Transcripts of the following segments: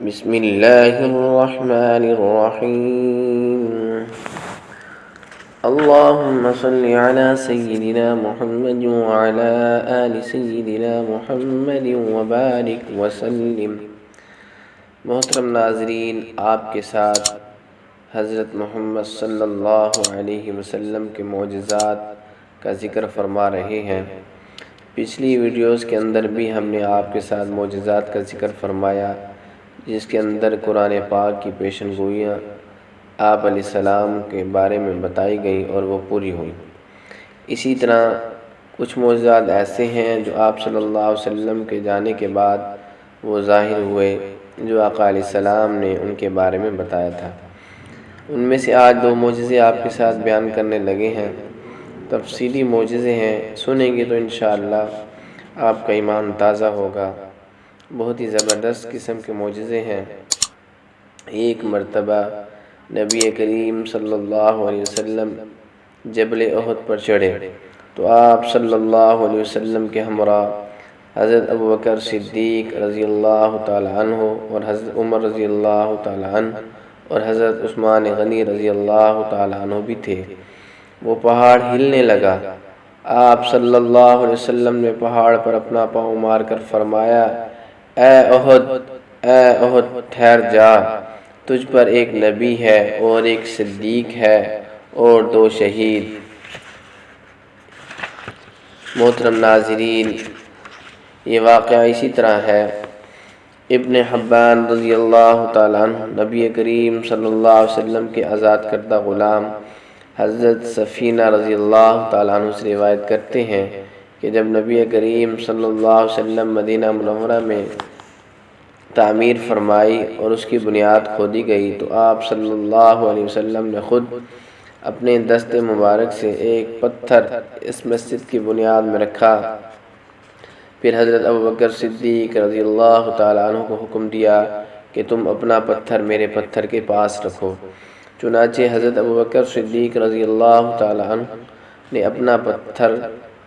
بسم الله الرحمن الرحيم. اللهم صل على سيدنا محمد وعلى آل سيدنا محمد وبارك وسلم. محترم ناظرین، آپ کے ساتھ حضرت محمد صلی اللہ علیہ وسلم کے معجزات کا ذکر فرما رہے ہیں۔ پچھلی ویڈیوز کے اندر بھی ہم نے آپ کے ساتھ معجزات کا ذکر فرمایا، جس کے اندر قرآن پاک کی پیشن گوئیاں آپ علیہ السلام کے بارے میں بتائی گئیں اور وہ پوری ہوئیں۔ اسی طرح کچھ معجزات ایسے ہیں جو آپ صلی اللہ علیہ وسلم کے جانے کے بعد وہ ظاہر ہوئے، جو آقا علیہ السلام نے ان کے بارے میں بتایا تھا۔ ان میں سے آج دو معجزے آپ کے ساتھ بیان کرنے لگے ہیں۔ تفصیلی معجزے ہیں، سنیں گے تو انشاءاللہ آپ کا ایمان تازہ ہوگا۔ بہت ہی زبردست قسم کے معجزے ہیں۔ ایک مرتبہ نبی کریم صلی اللہ علیہ وسلم جبل احد پر چڑھے تو آپ صلی اللہ علیہ وسلم کے ہمراہ حضرت ابوبکر صدیق رضی اللہ تعالی عنہ اور حضرت عمر رضی اللہ تعالی عنہ اور حضرت عثمان غنی رضی اللہ تعالی عنہ بھی تھے۔ وہ پہاڑ ہلنے لگا۔ آپ صلی اللہ علیہ وسلم نے پہاڑ پر اپنا پاؤں مار کر فرمایا، اے احد ٹھہر جا، تجھ پر ایک نبی ہے اور ایک صدیق ہے اور دو شہید۔ محترم ناظرین، یہ واقعہ اسی طرح ہے۔ ابن حبان رضی اللہ تعالیٰ عنہ نبی کریم صلی اللہ علیہ وسلم کے آزاد کردہ غلام حضرت سفینہ رضی اللہ تعالیٰ عنہ سے روایت کرتے ہیں کہ جب نبی کریم صلی اللہ علیہ وسلم مدینہ منورہ میں تعمیر فرمائی اور اس کی بنیاد کھودی گئی تو آپ صلی اللہ علیہ وسلم نے خود اپنے دست مبارک سے ایک پتھر اس مسجد کی بنیاد میں رکھا۔ پھر حضرت ابوبکر صدیق رضی اللہ تعالیٰ عنہ کو حکم دیا کہ تم اپنا پتھر میرے پتھر کے پاس رکھو۔ چنانچہ حضرت ابوبکر صدیق رضی اللہ تعالیٰ عنہ نے اپنا پتھر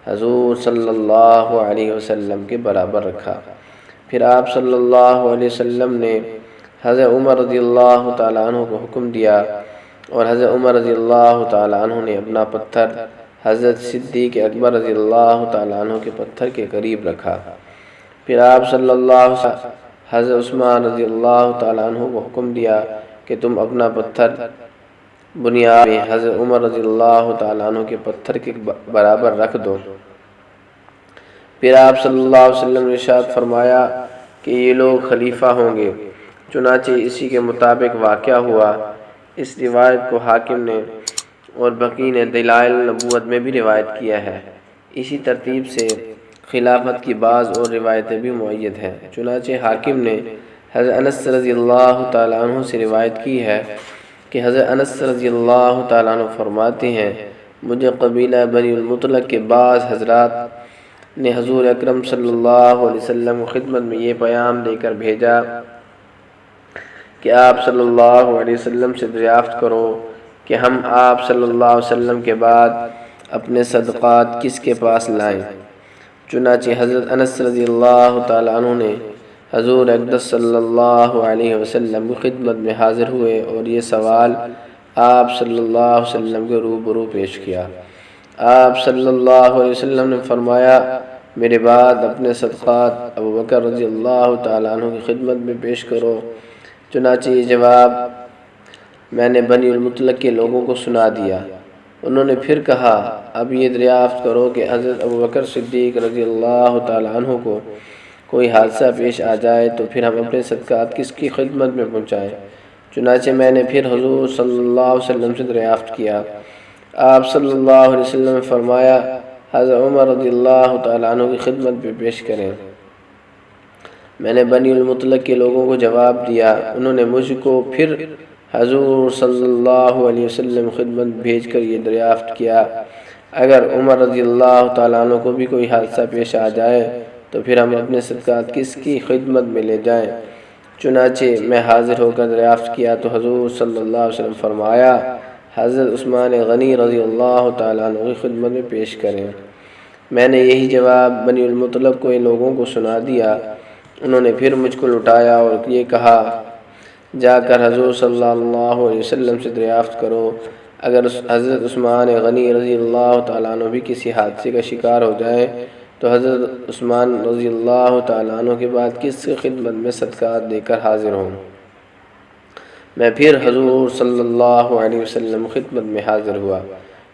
حضور صلی اللہ علیہ وسلم کے برابر رکھا۔ پھر آپ صلی اللہ علیہ وسلم نے حضرت عمر رضی اللہ تعالیٰ عنہ کو حکم دیا اور حضرت عمر رضی اللہ تعالیٰ عنہ نے اپنا پتھر حضرت صدیق اکبر رضی اللہ تعالیٰ عنہ کے پتھر کے قریب رکھا۔ پھر آپ صلی اللہ علیہ وسلم حضرت عثمان رضی اللہ تعالیٰ عنہ کو حکم دیا کہ تم اپنا پتھر بنیاد میں حضرت عمر رضی اللہ تعالیٰ عنہ کے پتھر کے برابر رکھ دو۔ پھر آپ صلی اللہ علیہ وسلم نے ارشاد فرمایا کہ یہ لوگ خلیفہ ہوں گے۔ چنانچہ اسی کے مطابق واقعہ ہوا۔ اس روایت کو حاکم نے اور بقی نے دلائل نبوت میں بھی روایت کیا ہے۔ اسی ترتیب سے خلافت کی بعض اور روایتیں بھی مؤید ہیں۔ چنانچہ حاکم نے حضرت انس رضی اللہ تعالیٰ عنہ سے روایت کی ہے کہ حضرت انس رضی اللہ تعالیٰ عنہ فرماتے ہیں، مجھے قبیلہ بنی المطلق کے بعض حضرات نے حضور اکرم صلی اللہ علیہ وسلم کی خدمت میں یہ پیام دے کر بھیجا کہ آپ صلی اللہ علیہ وسلم سے دریافت کرو کہ ہم آپ صلی اللہ علیہ وسلم کے بعد اپنے صدقات کس کے پاس لائیں۔ چنانچہ حضرت انس رضی اللہ تعالیٰ عنہ نے حضور اقدس صلی اللہ علیہ وسلم کی خدمت میں حاضر ہوئے اور یہ سوال آپ صلی اللہ علیہ وسلم کے روبرو پیش کیا۔ آپ صلی اللہ علیہ وسلم نے فرمایا، میرے بعد اپنے صدقات ابوبکر رضی اللہ تعالیٰ عنہ کی خدمت میں پیش کرو۔ چنانچہ یہ جواب میں نے بنی المطلق کے لوگوں کو سنا دیا۔ انہوں نے پھر کہا، اب یہ دریافت کرو کہ حضرت ابوبکر صدیق رضی اللہ تعالیٰ عنہ کو کوئی حادثہ پیش آ جائے تو پھر ہم اپنے صدقات کس کی خدمت میں پہنچائیں۔ چنانچہ میں نے پھر حضور صلی اللہ علیہ وسلم سے دریافت کیا۔ آپ صلی اللہ علیہ وسلم نے فرمایا، حضرت عمر رضی اللہ تعالیٰ عنہ کی خدمت پہ پیش کریں۔ میں نے بنی المطلق کے لوگوں کو جواب دیا۔ انہوں نے مجھ کو پھر حضور صلی اللہ علیہ وسلم کی خدمت بھیج کر یہ دریافت کیا، اگر عمر رضی اللہ تعالیٰ عنہ کو بھی کوئی حادثہ پیش آ جائے تو پھر ہم اپنے صدقات کس کی خدمت میں لے جائیں۔ چنانچہ میں حاضر ہو کر دریافت کیا تو حضور صلی اللہ علیہ وسلم فرمایا، حضرت عثمان غنی رضی اللہ تعالیٰ عنہ کی خدمت میں پیش کریں۔ میں نے یہی جواب بنی المطلق کو ان لوگوں کو سنا دیا۔ انہوں نے پھر مجھ کو لٹایا اور یہ کہا جا کر حضور صلی اللہ علیہ وسلم سے دریافت کرو اگر حضرت عثمان غنی رضی اللہ تعالیٰ عنہ بھی کسی حادثے کا شکار ہو جائے تو حضرت عثمان رضی اللہ تعالیٰ عنہ کے بعد کس کی خدمت میں صدقات دے کر حاضر ہوں۔ میں پھر حضور صلی اللہ علیہ وسلم خدمت میں حاضر ہوا۔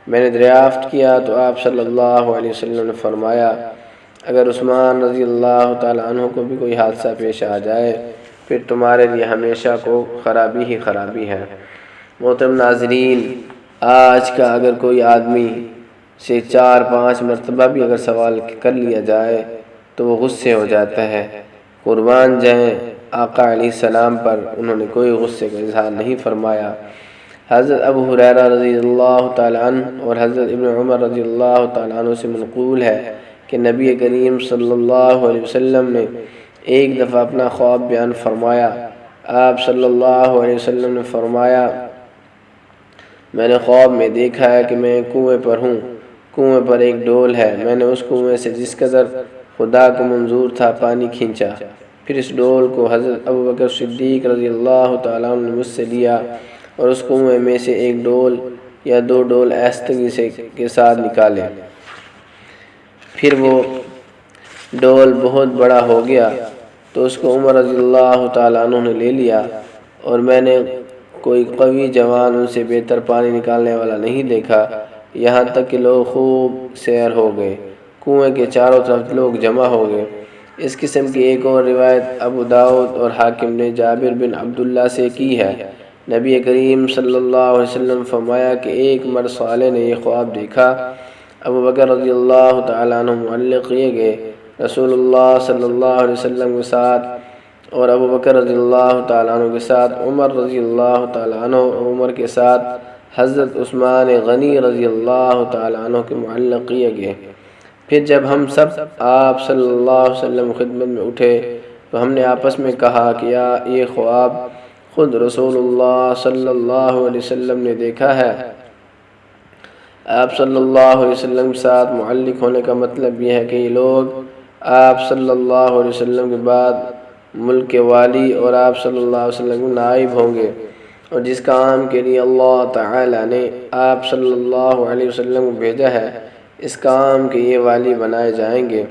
میں نے دریافت کیا تو آپ صلی اللہ علیہ وسلم نے فرمایا اگر عثمان رضی اللہ تعالیٰ عنہ کو بھی کوئی حادثہ پیش آ جائے پھر تمہارے لیے ہمیشہ کو خرابی ہی خرابی ہے۔ محترم ناظرین، آج کا اگر کوئی آدمی سے 4-5 مرتبہ بھی اگر سوال کر لیا جائے تو وہ غصے ہو جاتا ہے۔ قربان جائیں آقا علیہ السلام پر، انہوں نے کوئی غصے کا اظہار نہیں فرمایا۔ حضرت ابو ہریرہ رضی اللہ تعالیٰ عنہ اور حضرت ابن عمر رضی اللہ تعالیٰ عنہ سے منقول ہے کہ نبی کریم صلی اللہ علیہ وسلم نے ایک دفعہ اپنا خواب بیان فرمایا۔ آپ صلی اللہ علیہ وسلم نے فرمایا میں نے خواب میں دیکھا ہے کہ میں کنویں پر ہوں، کنویں پر ایک ڈول ہے، میں نے اس کنویں سے جس قدر خدا کو منظور تھا پانی کھینچا، پھر اس ڈول کو حضرت ابوبکر صدیق رضی اللہ تعالیٰ عنہ نے مجھ سے لیا اور اس کنویں میں سے ایک ڈول یا 2 ڈول آہستگی کے ساتھ نکالے، پھر وہ ڈول بہت بڑا ہو گیا تو اس کو عمر رضی اللہ تعالیٰ عنہ نے لے لیا اور میں نے کوئی قوی جوان ان سے بہتر پانی نکالنے والا نہیں دیکھا، یہاں تک کہ لوگ خوب سیر ہو گئے، کنویں کے چاروں طرف لوگ جمع ہو گئے۔ اس قسم کی ایک اور روایت ابو داؤد اور حاکم نے جابر بن عبداللہ سے کی ہے۔ نبی کریم صلی اللہ علیہ وسلم فرمایا کہ ایک مرد صالح نے یہ خواب دیکھا۔ ابو بکر رضی اللہ تعالیٰ عنہ معلق کیے گئے، رسول اللہ صلی اللہ علیہ وسلم کے ساتھ اور ابو بکر رضی اللہ تعالیٰ عنہ کے ساتھ عمر رضی اللہ تعالیٰ عنہ اور عمر کے ساتھ حضرت عثمان غنی رضی اللہ تعالیٰ عنہ کے معلق کیے گئے۔ پھر جب ہم سب آپ صلی اللہ علیہ وسلم خدمت میں اٹھے تو ہم نے آپس میں کہا کہ یہ خواب خود رسول اللہ صلی اللہ علیہ وسلم نے دیکھا ہے۔ آپ صلی اللہ علیہ وسلم کے ساتھ معلق ہونے کا مطلب یہ ہے کہ یہ لوگ آپ صلی اللہ علیہ وسلم کے بعد ملک کے والی اور آپ صلی اللہ علیہ وسلم کے نائب ہوں گے، اور جس کام کے لیے اللہ تعالیٰ نے آپ صلی اللہ علیہ وسلم کو بھیجا ہے اس کام کے یہ والی بنائے جائیں گے۔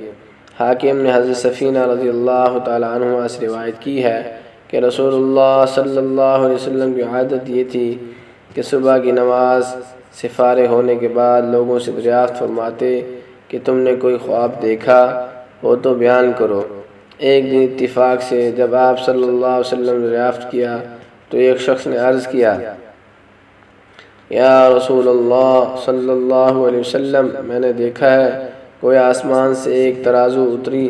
حاکم نے حضرت سفینہ رضی اللہ تعالیٰ عنہ سے روایت کی ہے کہ رسول اللہ صلی اللہ علیہ وسلم کی عادت یہ تھی کہ صبح کی نماز سے فارغ ہونے کے بعد لوگوں سے دریافت فرماتے کہ تم نے کوئی خواب دیکھا ہو تو بیان کرو۔ ایک دن اتفاق سے جب آپ صلی اللہ علیہ وسلم نے دریافت کیا تو ایک شخص نے عرض کیا یا رسول اللہ صلی اللہ علیہ وسلم، میں نے دیکھا ہے کوئی آسمان سے ایک ترازو اتری،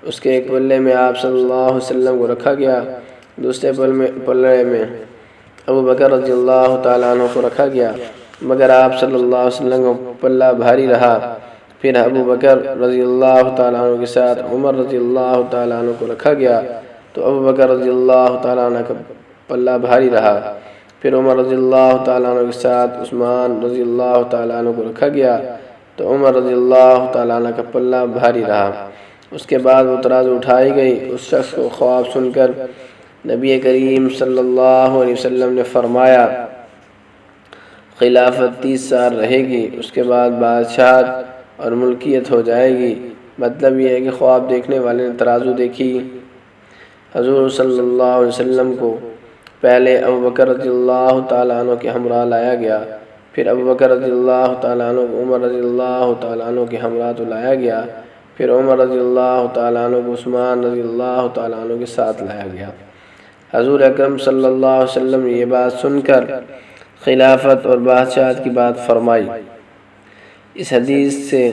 اس کے ایک پلے میں آپ صلی اللہ علیہ وسلم کو رکھا گیا، دوسرے پلے میں ابو بکر رضی اللہ تعالیٰ عنہ کو رکھا گیا، مگر آپ صلی اللہ علیہ وسلم کو پلہ بھاری رہا۔ پھر ابو بکر رضی اللہ تعالیٰ عنہ کے ساتھ عمر رضی اللہ تعالیٰ عنہ کو رکھا گیا تو ابو بکر رضی اللہ تعالیٰ عنہ کا پلہ بھاری رہا۔ پھر عمر رضی اللہ تعالیٰ عنہ کے ساتھ عثمان رضی اللہ تعالیٰ عنہ کو رکھا گیا تو عمر رضی اللہ تعالیٰ عنہ کا پلہ بھاری رہا۔ اس کے بعد وہ ترازو اٹھائی گئی۔ اس شخص کو خواب سن کر نبی کریم صلی اللہ علیہ وسلم نے فرمایا خلافت 30 سال رہے گی، اس کے بعد بادشاہت اور ملکیت ہو جائے گی۔ مطلب یہ ہے کہ خواب دیکھنے والے نے ترازو دیکھی۔ حضور صلی اللہ علیہ وسلم کو پہلے ابو بکر رضی اللہ تعالیٰ عنہ کے ہمراہ لایا گیا، پھر ابو بکر رضی اللہ تعالیٰ عنہ کو عمر رضی اللہ تعالیٰ عنہ کے ہمراہ تو لایا گیا، پھر عمر رضی اللہ تعالیٰ عنہ کو عثمان رضی اللہ تعالیٰ عنہ کے ساتھ لایا گیا۔ حضور اکرم صلی اللہ علیہ وسلم نے یہ بات سن کر خلافت اور بادشاہت کی بات فرمائی۔ اس حدیث سے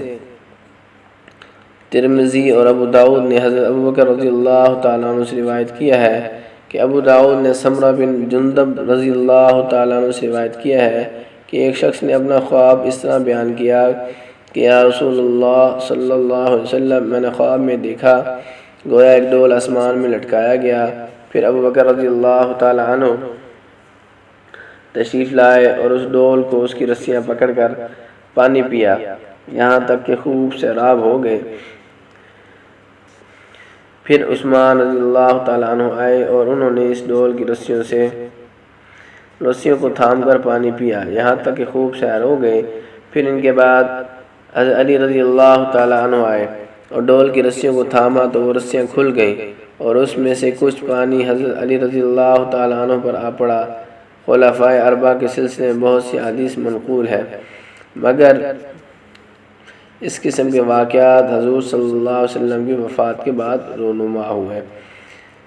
ترمذی اور ابو داؤد نے حضرت ابو بکر رضی اللہ تعالیٰ عنہ سے روایت کیا ہے کہ ابو داؤد نے سمرہ بن جندب رضی اللہ تعالیٰ عنہ سے روایت کیا ہے کہ ایک شخص نے اپنا خواب اس طرح بیان کیا کہ یا رسول اللہ صلی اللہ علیہ وسلم، میں نے خواب میں دیکھا گویا ایک ڈول آسمان میں لٹکایا گیا، پھر ابو بکر رضی اللہ تعالیٰ عنہ تشریف لائے اور اس ڈول کو اس کی رسیاں پکڑ کر پانی پیا یہاں تک کہ خوب سیراب ہو گئے۔ پھر عثمان رضی اللہ تعالیٰ عنہ آئے اور انہوں نے اس ڈول کی رسیوں کو تھام کر پانی پیا یہاں تک کہ خوب سیر ہو گئے۔ پھر ان کے بعد حضرت علی رضی اللہ تعالیٰ عنہ آئے اور ڈول کی رسیوں کو تھاما تو وہ رسیاں کھل گئیں اور اس میں سے کچھ پانی حضرت علی رضی اللہ تعالیٰ عنہ پر آ پڑا۔ خلفائے اربعہ کے سلسلے میں بہت سی حدیث منقول ہے، مگر اس قسم کے واقعات حضور صلی اللہ علیہ وسلم کی وفات کے بعد رونما ہوئے۔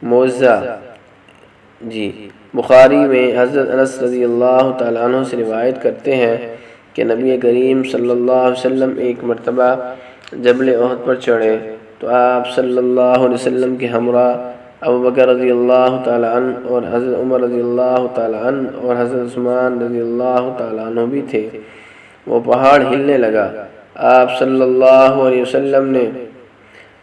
معجزہ جی بخاری میں حضرت انس رضی اللہ تعالیٰ عنہ سے روایت کرتے ہیں کہ نبی کریم صلی اللہ علیہ وسلم ایک مرتبہ جبل احد پر چڑھے تو آپ صلی اللہ علیہ وسلم کے ہمراہ ابوبکر رضی اللہ تعالیٰ عنہ اور حضرت عمر رضی اللہ تعالیٰ عنہ اور حضرت عثمان رضی اللہ تعالیٰ عنہ بھی تھے۔ وہ پہاڑ ہلنے لگا۔ آپ صلی اللہ علیہ وسلم نے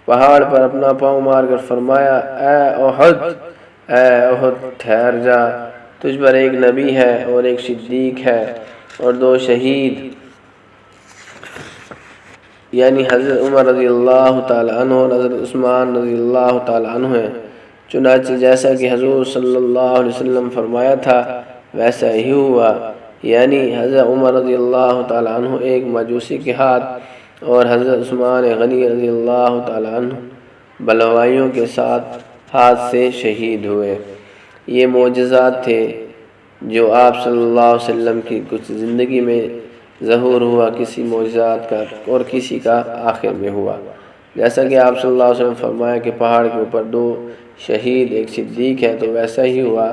پہاڑ پر اپنا پاؤں مار کر فرمایا، اے احد ٹھہر جا، تجھ پر ایک نبی ہے اور ایک صدیق ہے اور 2 شہید یعنی حضرت عمر رضی اللہ تعالیٰ عنہ اور حضرت عثمان رضی اللہ تعالیٰ عنہ ہیں۔ چنانچہ جیسا کہ حضور صلی اللہ علیہ وسلم فرمایا تھا ویسا ہی ہوا، یعنی حضرت عمر رضی اللہ تعالیٰ عنہ ایک مجوسی کے ہاتھ اور حضرت عثمان غنی رضی اللہ تعالیٰ عنہ بلوائیوں کے ساتھ ہاتھ سے شہید ہوئے۔ یہ معجزات تھے جو آپ صلی اللہ علیہ وسلم کی کچھ زندگی میں ظہور ہوا، کسی معجزات کا اور کسی کا آخر میں ہوا۔ جیسا کہ آپ صلی اللہ علیہ وسلم فرمایا کہ پہاڑ کے اوپر 2 شہید ایک صدیق ہے، تو ویسا ہی ہوا۔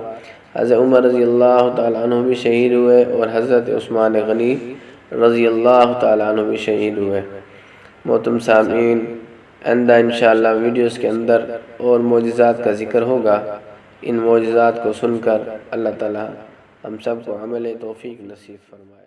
حضرت عمر رضی اللہ تعالیٰ عنہ بھی شہید ہوئے اور حضرت عثمان غنی رضی اللہ تعالیٰ عنہ بھی شہید ہوئے۔ محترم سامعین، آئندہ انشاءاللہ ویڈیوز کے اندر اور معجزات کا ذکر ہوگا۔ ان معجزات کو سن کر اللہ تعالیٰ ہم سب کو عمل توفیق نصیب فرمائے۔